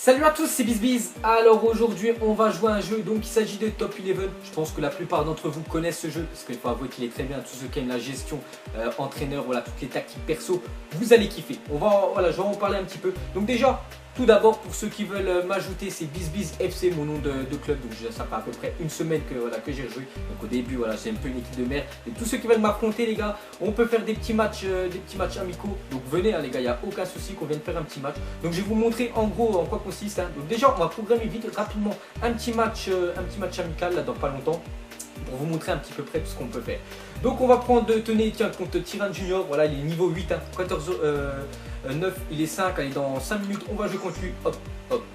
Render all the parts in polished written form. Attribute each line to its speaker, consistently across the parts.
Speaker 1: Salut à tous, c'est BizBiz. Alors aujourd'hui on va jouer à un jeu, donc il s'agit de Top 11. Je pense que la plupart d'entre vous connaissent ce jeu, parce qu'il faut avouer qu'il est très bien. Tous ceux qui aiment la gestion, entraîneur, voilà, toutes les tactiques perso, vous allez kiffer. Je vais en parler un petit peu. Donc déjà, tout d'abord pour ceux qui veulent m'ajouter, c'est BizBiz FC, mon nom de club. Donc ça fait à peu près une semaine que j'ai joué. Donc au début, voilà, j'ai un peu une équipe de merde. Et tous ceux qui veulent m'affronter les gars, on peut faire des petits matchs amicaux. Donc venez les gars, il n'y a aucun souci qu'on vienne faire un petit match. Donc je vais vous montrer en gros en quoi consiste. Donc déjà on va programmer vite rapidement un petit match amical là dans pas longtemps, pour vous montrer un petit peu près tout ce qu'on peut faire. Donc on va prendre, tenez, tiens, contre Tyrann Junior, voilà, il est niveau 8, 14, 9, il est 5, allez, dans 5 minutes, on va jouer contre lui, hop,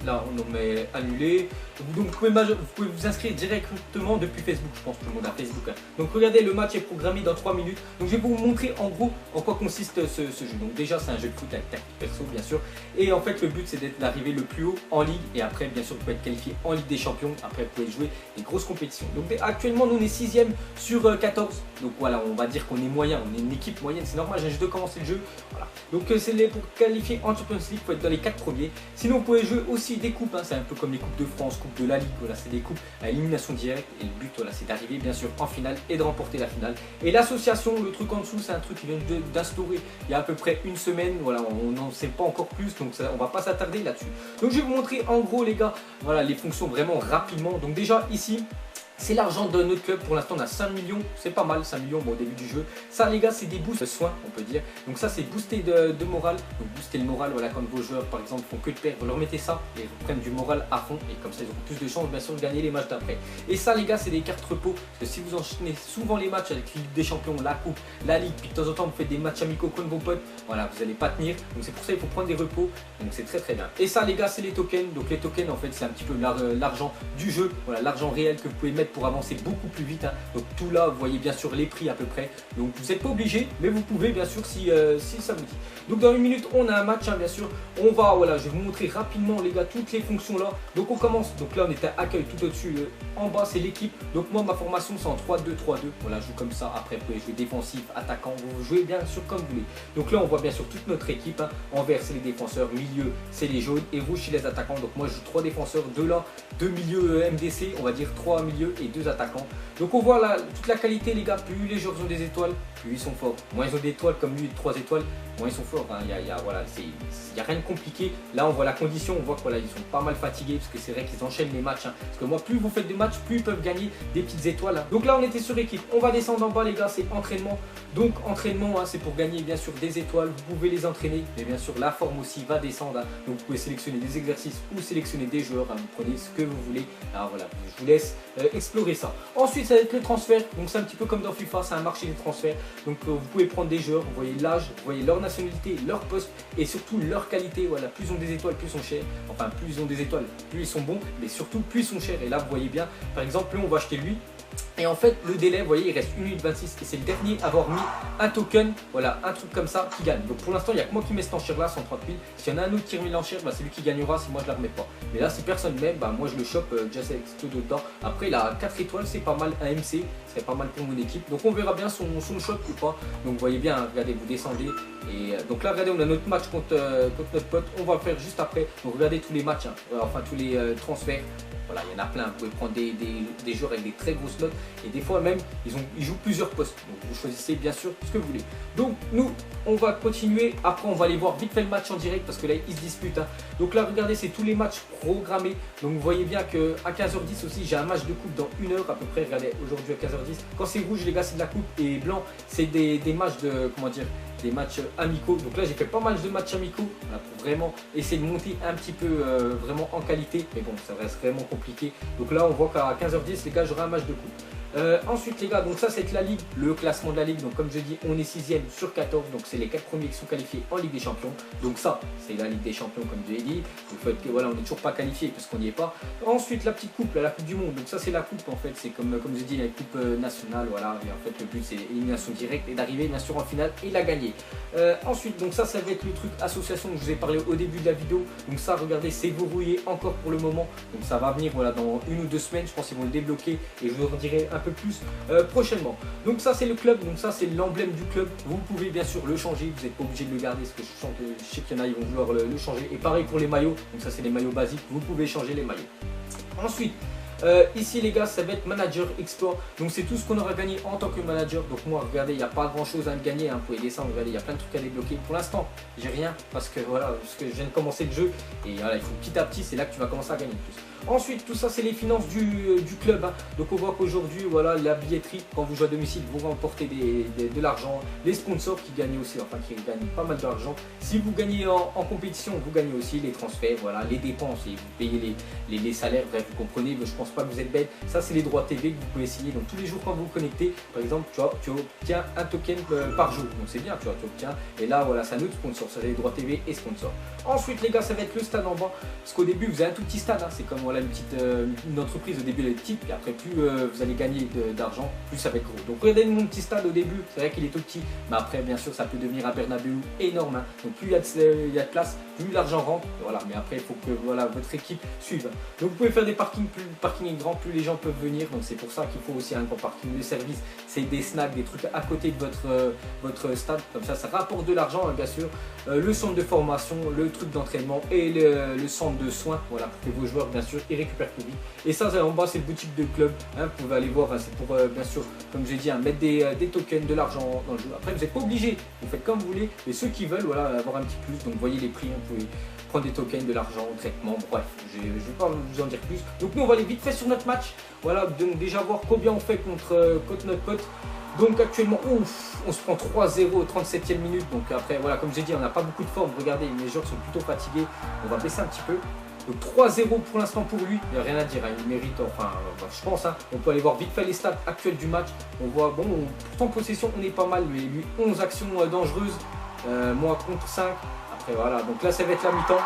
Speaker 1: là, on met annulé. Donc vous pouvez vous inscrire directement depuis Facebook, je pense que tout le monde a Facebook. Donc regardez, le match est programmé dans 3 minutes. Donc je vais vous montrer en gros en quoi consiste ce jeu. Donc déjà, c'est un jeu de foot avec tactique perso, bien sûr. Et en fait, le but, c'est d'arriver le plus haut en ligue. Et après, bien sûr, vous pouvez être qualifié en Ligue des Champions. Après, vous pouvez jouer des grosses compétitions. Donc actuellement, nous, on est 6ème sur 14. Donc voilà, on va dire qu'on est moyen, on est une équipe moyenne, c'est normal, j'ai juste de commencer le jeu. Voilà. Donc c'est pour qualifier en Champions League, il faut être dans les 4 premiers. Sinon, vous pouvez jouer aussi des coupes, c'est un peu comme les coupes de France, coupe de la Ligue, voilà, c'est des coupes à élimination directe. Et le but, voilà, c'est d'arriver bien sûr en finale et de remporter la finale. Et l'association, le truc en dessous, c'est un truc qui vient d'instaurer il y a à peu près une semaine. Voilà, on n'en sait pas encore plus, donc ça, on va pas s'attarder là-dessus. Donc je vais vous montrer en gros les gars, voilà, les fonctions vraiment rapidement. Donc déjà ici, c'est l'argent de notre club. Pour l'instant on a 5 millions, c'est pas mal, 5 millions bon, au début du jeu. Ça les gars, c'est des boosts de soins, on peut dire. Donc ça c'est booster de morale. Donc booster le moral, voilà, quand vos joueurs par exemple font que de perdre, vous leur mettez ça et ils prennent du moral à fond. Et comme ça ils auront plus de chances bien sûr de gagner les matchs d'après. Et ça les gars, c'est des cartes repos. Parce que si vous enchaînez souvent les matchs avec la Ligue des Champions, la Coupe, la Ligue, puis de temps en temps vous faites des matchs amicaux contre vos potes, voilà, vous n'allez pas tenir. Donc c'est pour ça qu'il faut prendre des repos. Donc c'est très bien. Et ça les gars, c'est les tokens. Donc les tokens en fait c'est un petit peu l'argent du jeu. Voilà, l'argent réel que vous pouvez mettre pour avancer beaucoup plus vite. Donc tout là, vous voyez bien sûr les prix à peu près. Donc vous n'êtes pas obligé, mais vous pouvez bien sûr si ça vous dit. Donc dans une minute, on a un match, bien sûr. On va, voilà, je vais vous montrer rapidement les gars toutes les fonctions là. Donc on commence. Donc là, on est à accueil tout au-dessus. En bas, c'est l'équipe. Donc moi, ma formation, c'est en 3-2-3-2. Voilà, je joue comme ça. Après, vous pouvez jouer défensif, attaquant. Vous jouez bien sûr comme vous voulez. Donc là, on voit bien sûr toute notre équipe. En vert, c'est les défenseurs. Milieu, c'est les jaunes. Et rouge, c'est les attaquants. Donc moi, je joue 3 défenseurs. 2 là, 2 milieux MDC. On va dire 3 milieux et 2 attaquants. Donc on voit là toute la qualité les gars, plus les joueurs ont des étoiles, plus ils sont forts. Moins ils ont des étoiles comme lui, 3 étoiles, moins ils sont forts. Il n'y a rien de compliqué. Là on voit la condition, on voit qu'ils sont pas mal fatigués parce que c'est vrai qu'ils enchaînent les matchs. Parce que moi, plus vous faites des matchs, plus ils peuvent gagner des petites étoiles. Donc là on était sur équipe, on va descendre en bas les gars, c'est entraînement. Donc entraînement, c'est pour gagner bien sûr des étoiles, vous pouvez les entraîner. Mais bien sûr la forme aussi va descendre. Donc vous pouvez sélectionner des exercices ou sélectionner des joueurs. Vous prenez ce que vous voulez. Alors voilà, je vous laisse explorer ça. Ensuite ça va être le transfert, donc c'est un petit peu comme dans FIFA, c'est un marché des transferts. Donc vous pouvez prendre des joueurs, vous voyez l'âge, vous voyez leur nationalité, leur poste et surtout leur qualité. Voilà, plus ils ont des étoiles, plus ils sont chers. Enfin, plus ils ont des étoiles, plus ils sont bons, mais surtout plus ils sont chers. Et là vous voyez bien, par exemple, on va acheter lui. Et en fait, le délai, vous voyez, il reste 1 minute 26 et c'est le dernier à avoir mis un token, voilà, un truc comme ça qui gagne. Donc pour l'instant, il n'y a que moi qui mets cette enchère là, 130 000. S'il y en a un autre qui remet l'enchère, c'est lui qui gagnera si moi je la remets pas. Mais là, si personne met, moi je le chope déjà avec tout dedans. Après, il a 4 étoiles, c'est pas mal, un MC, c'est pas mal pour mon équipe. Donc on verra bien son shot ou pas. Donc vous voyez bien, regardez, vous descendez. Et donc là, regardez, on a notre match contre notre pote. On va le faire juste après. Donc regardez tous les matchs, enfin tous les transferts. Voilà, il y en a plein, vous pouvez prendre des joueurs avec des très grosses notes et des fois même ils jouent plusieurs postes. Donc vous choisissez bien sûr ce que vous voulez. Donc nous on va continuer, après on va aller voir vite fait le match en direct parce que là ils se disputent. Donc là regardez, c'est tous les matchs programmés. Donc vous voyez bien qu'à 15h10 aussi j'ai un match de coupe dans 1 heure à peu près. Regardez, aujourd'hui à 15h10. Quand c'est rouge les gars c'est de la coupe et blanc c'est des matchs de, comment dire, des matchs amicaux. Donc là j'ai fait pas mal de matchs amicaux pour vraiment essayer de monter un petit peu vraiment en qualité, mais bon ça reste vraiment compliqué. Donc là on voit qu'à 15h10 les gars j'aurai un match de coupe. Ensuite les gars, donc ça c'est la ligue, le classement de la ligue. Donc comme je dis, on est 6ème sur 14, donc c'est les 4 premiers qui sont qualifiés en Ligue des Champions. Donc ça c'est la Ligue des Champions comme je l'ai dit. Donc faut être que voilà, on n'est toujours pas qualifié parce qu'on n'y est pas. Ensuite la petite coupe, la coupe du monde. Donc ça c'est la coupe en fait, c'est comme je dis la coupe nationale, voilà. Et en fait le but c'est l'élimination directe et d'arriver bien sûr en finale et la gagner. Ensuite donc ça va être le truc association dont je vous ai parlé au début de la vidéo. Donc ça regardez, c'est verrouillé encore pour le moment. Donc ça va venir voilà dans 1 ou 2 semaines, je pense qu'ils vont le débloquer et je vous redirai un peu plus prochainement. Donc ça c'est le club, donc ça c'est l'emblème du club. Vous pouvez bien sûr le changer, vous n'êtes pas obligé de le garder parce que je sais qu'il y en a, ils vont vouloir le changer. Et pareil pour les maillots, donc ça c'est les maillots basiques, vous pouvez changer les maillots. Ensuite, ici les gars, ça va être manager export, donc c'est tout ce qu'on aura gagné en tant que manager. Donc moi regardez, il n'y a pas grand chose à gagner, hein. Vous pouvez descendre, regardez, il y a plein de trucs à débloquer. Pour l'instant j'ai rien parce que voilà, parce que je viens de commencer le jeu et voilà, il faut petit à petit, c'est là que tu vas commencer à gagner plus. Ensuite tout ça c'est les finances du club, hein. Donc on voit qu'aujourd'hui voilà, la billetterie, quand vous jouez à domicile, vous remportez de l'argent, les sponsors qui gagnent aussi, enfin qui gagnent pas mal d'argent. Si vous gagnez en compétition, vous gagnez aussi les transferts, voilà, les dépenses et vous payez les salaires, bref vous comprenez, mais je pense pas que vous êtes bête. Ça c'est les droits TV que vous pouvez signer, donc tous les jours quand vous vous connectez, par exemple tu obtiens un token par jour, donc c'est bien, tu obtiens, et là voilà, c'est un autre sponsor, ça c'est les droits TV et sponsors. Ensuite les gars, ça va être le stade en bas, parce qu'au début vous avez un tout petit stade, hein. C'est comme voilà, une entreprise, au début elle est petite, et après plus vous allez gagner d'argent, plus ça va être gros. Donc regardez mon petit stade au début, c'est vrai qu'il est tout petit, mais après bien sûr ça peut devenir un Bernabeu énorme, hein. Donc plus il y a de place, plus l'argent rentre, voilà, mais après il faut que voilà, votre équipe suive. Donc vous pouvez faire des parkings, plus le parking est grand, plus les gens peuvent venir, donc c'est pour ça qu'il faut aussi un grand parking. Le service, c'est des snacks, des trucs à côté de votre stade, comme ça rapporte de l'argent, hein, bien sûr. Le centre de formation, le truc d'entraînement et le centre de soins, voilà, pour que vos joueurs bien sûr ils récupèrent tout vite. Et ça en bas c'est le boutique de club, hein, vous pouvez aller voir, hein, c'est pour bien sûr, comme j'ai dit, hein, mettre des tokens, de l'argent dans le jeu. Après vous n'êtes pas obligé, vous faites comme vous voulez, mais ceux qui veulent voilà, avoir un petit plus, donc voyez les prix, vous pouvez prendre des tokens, de l'argent, traitement, bref, je ne vais pas vous en dire plus. Donc nous on va aller vite fait sur notre match, voilà, donc déjà voir combien on fait contre notre pote. Donc actuellement, ouf, on se prend 3-0 au 37e minute, donc après voilà, comme j'ai dit, on n'a pas beaucoup de forme, regardez, les joueurs sont plutôt fatigués, on va baisser un petit peu. Donc 3-0 pour l'instant pour lui, il n'y a rien à dire, hein, il mérite, enfin je pense, hein, on peut aller voir vite fait les stats actuels du match. On voit, bon, pourtant possession on est pas mal, mais lui 11 actions dangereuses, moi contre 5, après voilà, donc là ça va être la mi-temps.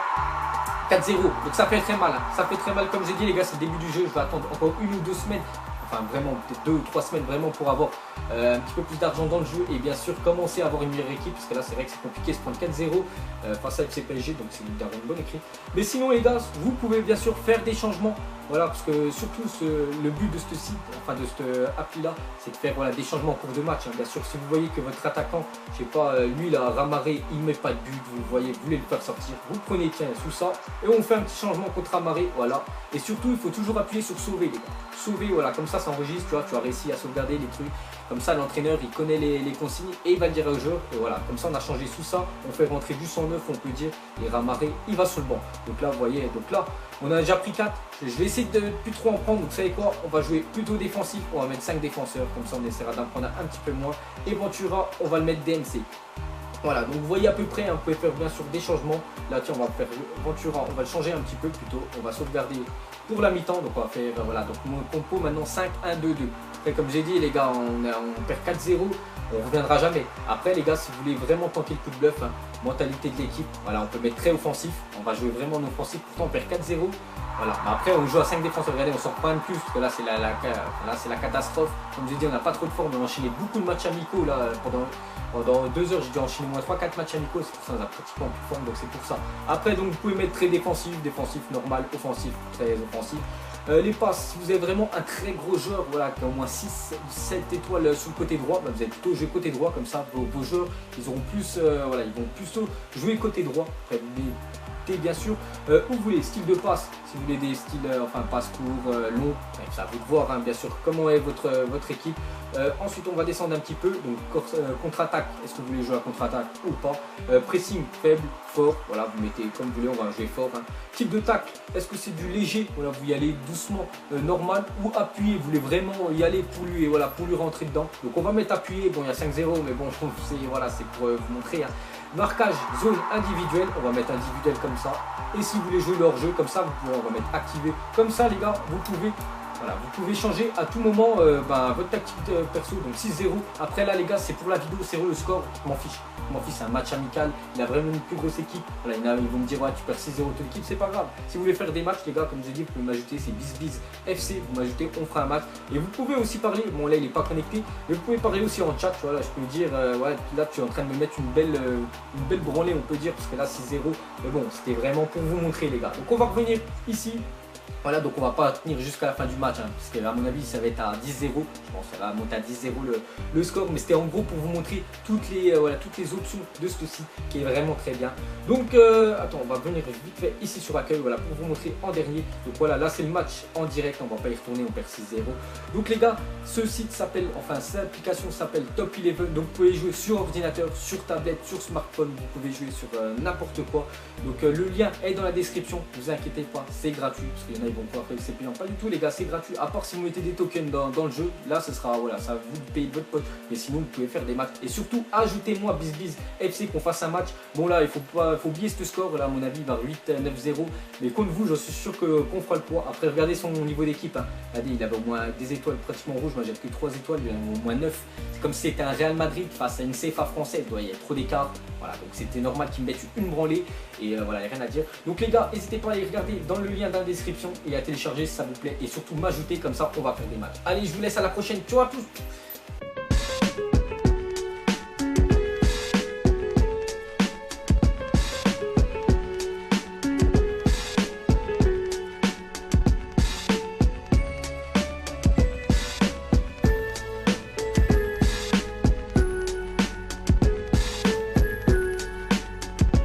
Speaker 1: 4-0, donc ça fait très mal, hein. Ça fait très mal comme j'ai dit les gars, c'est le début du jeu, je vais attendre encore 1 ou 2 semaines, enfin vraiment peut-être 2 ou 3 semaines vraiment pour avoir un petit peu plus d'argent dans le jeu et bien sûr commencer à avoir une meilleure équipe, parce que là c'est vrai que c'est compliqué de se prendre 4-0 face à FC PSG, donc c'est d'avoir une bonne équipe. Mais sinon les gars, vous pouvez bien sûr faire des changements, voilà, parce que surtout le but de ce site, enfin de cette appli là, c'est de faire voilà, des changements en cours de match, hein. Bien sûr si vous voyez que votre attaquant, je sais pas, lui là, Ramaré, il met pas de but, vous voyez, vous voulez le faire sortir, vous prenez tiens sous ça et on fait un petit changement contre Ramaré, voilà. Et surtout il faut toujours appuyer sur sauver les gars, sauver, voilà, comme ça enregistre, tu vois, tu as réussi à sauvegarder les trucs, comme ça l'entraîneur il connaît les consignes et il va le dire au joueur, et voilà, comme ça on a changé sous ça, on fait rentrer du 109 on peut dire, et Ramaré il va sur le banc. Donc là vous voyez, donc là on a déjà pris 4, je vais essayer de plus trop en prendre, donc vous savez quoi, on va jouer plutôt défensif, on va mettre 5 défenseurs, comme ça on essaiera d'en prendre un petit peu moins, et Ventura on va le mettre DMC. Voilà, donc vous voyez à peu près, hein, vous pouvez faire bien sûr des changements. Là tiens, on va faire Ventura, on va le changer un petit peu plutôt, on va sauvegarder pour la mi-temps, donc on va faire, voilà, donc mon compo maintenant 5-1-2-2. Après comme j'ai dit les gars, on perd 4-0, on ne reviendra jamais. Après les gars, si vous voulez vraiment tenter le coup de bluff, hein, mentalité de l'équipe, voilà, on peut mettre très offensif, on va jouer vraiment en offensif, pourtant on perd 4-0. Voilà, mais après on joue à 5 défenseurs, regardez, on sort pas un de plus, parce que là c'est la catastrophe. Comme j'ai dit, on n'a pas trop de forme, on a enchaîné beaucoup de matchs amicaux là pendant 2 heures, j'ai dû enchaîner moins 3-4 matchs amicaux, c'est pour ça qu'on a pratiquement plus de forme, donc c'est pour ça. Après donc vous pouvez mettre très défensif, normal, offensif, très offensif. Les passes, si vous avez vraiment un très gros joueur, voilà, qui a au moins 6-7 étoiles sur le côté droit, bah, vous allez plutôt jouer côté droit, comme ça vos joueurs ils auront plus, voilà, ils vont plutôt jouer côté droit. Après, bien sûr où vous voulez, style de passe, si vous voulez des styles enfin passe court, long, ça à vous de voir, hein, bien sûr comment est votre équipe. Ensuite on va descendre un petit peu, donc contre-attaque, est-ce que vous voulez jouer à contre-attaque ou pas, pressing faible, fort, voilà, vous mettez comme vous voulez, on va jouer fort, hein. Type de tacle, est-ce que c'est du léger, voilà, vous y allez doucement, normal, ou appuyé, vous voulez vraiment y aller pour lui, et voilà, pour lui rentrer dedans. Donc on va mettre appuyé, bon il y a 5-0 mais bon je trouve c'est voilà, c'est pour vous montrer, hein. Marquage zone individuelle, on va mettre individuel comme ça. Et si vous voulez jouer leur jeu comme ça, vous pouvez, on va mettre activé. Comme ça les gars, vous pouvez, voilà, vous pouvez changer à tout moment votre tactique perso, donc 6-0. Après là les gars, c'est pour la vidéo, c'est le score, je m'en fiche. C'est un match amical, il a vraiment une plus grosse équipe. Voilà, ils vont me dire ouais tu perds 6-0 toute l'équipe, c'est pas grave. Si vous voulez faire des matchs les gars, comme je dis, vous pouvez m'ajouter, c'est BizBiz FC, vous m'ajoutez, on fera un match. Et vous pouvez aussi parler, bon là il n'est pas connecté, mais vous pouvez parler aussi en chat, voilà, je peux vous dire, ouais, là tu es en train de me mettre une belle branlée on peut dire, parce que là 6-0, mais bon c'était vraiment pour vous montrer les gars. Donc on va revenir ici. Voilà, donc on va pas tenir jusqu'à la fin du match, hein, parce que à mon avis ça va être à 10-0, je pense que ça va monter à 10-0 le score, mais c'était en gros pour vous montrer toutes les options de ce site qui est vraiment très bien. Donc attends, on va venir vite fait ici sur accueil, voilà, pour vous montrer en dernier. Donc voilà, là c'est le match en direct, on va pas y retourner, on perd 6-0. Donc les gars, ce site s'appelle, enfin cette application s'appelle Top 11, donc vous pouvez jouer sur ordinateur, sur tablette, sur smartphone, vous pouvez jouer sur n'importe quoi. Donc le lien est dans la description, ne vous inquiétez pas, c'est gratuit, parce qu'il y en a ils vont croire que c'est payant. Pas du tout les gars, c'est gratuit, à part si vous mettez des tokens dans le jeu, là ce sera, voilà, ça vous paye votre pote, mais sinon vous pouvez faire des matchs. Et surtout, ajoutez-moi BizBiz FC qu'on fasse un match. Bon là, il faut oublier ce score, là à mon avis il va 8-9-0, mais contre vous, je suis sûr qu'on fera le poids. Après regardez son niveau d'équipe, hein. Regardez, il avait au moins des étoiles pratiquement rouges, moi j'ai pris 3 étoiles, il en a au moins 9. C'est comme si c'était un Real Madrid face à une CFA française, il y a trop d'écart. Voilà, donc c'était normal qu'il me mette une branlée et voilà, il n'y a rien à dire. Donc les gars, n'hésitez pas à aller regarder dans le lien dans la description et à télécharger si ça vous plaît et surtout m'ajouter, comme ça on va faire des matchs. Allez, je vous laisse, à la prochaine, ciao à tous.